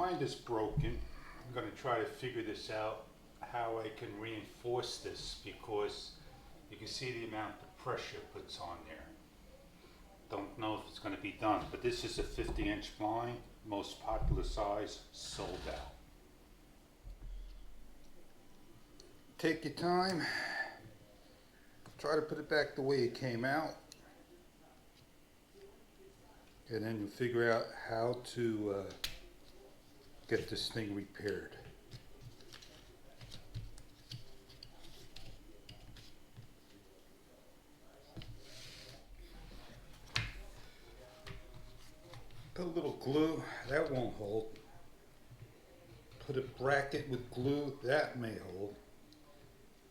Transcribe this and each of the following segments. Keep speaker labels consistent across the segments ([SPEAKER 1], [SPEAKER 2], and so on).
[SPEAKER 1] mind is broken. I'm going to try to figure this out, how I can reinforce this, because you can see the amount of pressure it puts on there. Don't know if it's going to be done, but this is a 50-inch blind, most popular size, sold out. Take your time, try to put it back the way it came out, and then you figure out how to get this thing repaired. Put a little glue, that won't hold. Put a bracket with glue, that may hold.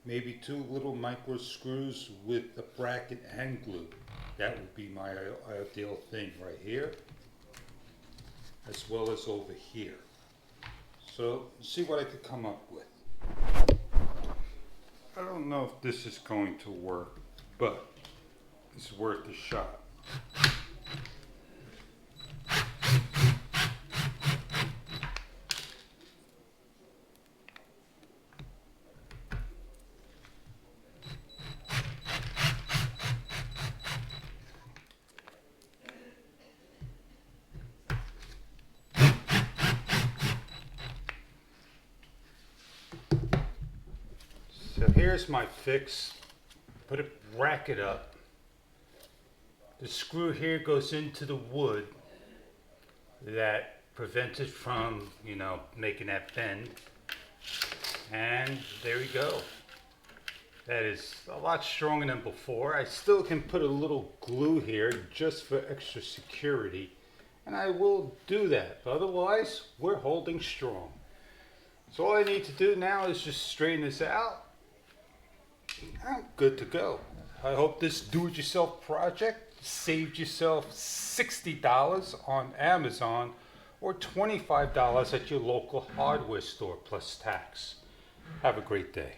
[SPEAKER 1] Maybe 2 little micro screws with a bracket and glue. That would be my ideal thing right here, as well as over here. So, see what I could come up with. I don't know if this is going to work, but it's worth a shot. So here's my fix. Put a bracket up. The screw here goes into the wood that prevents it from, making that bend. And there we go. That is a lot stronger than before. I still can put a little glue here just for extra security. And I will do that. But otherwise, we're holding strong. So all I need to do now is just straighten this out. I'm good to go. I hope this do-it-yourself project saved yourself $60 on Amazon or $25 at your local hardware store plus tax. Have a great day.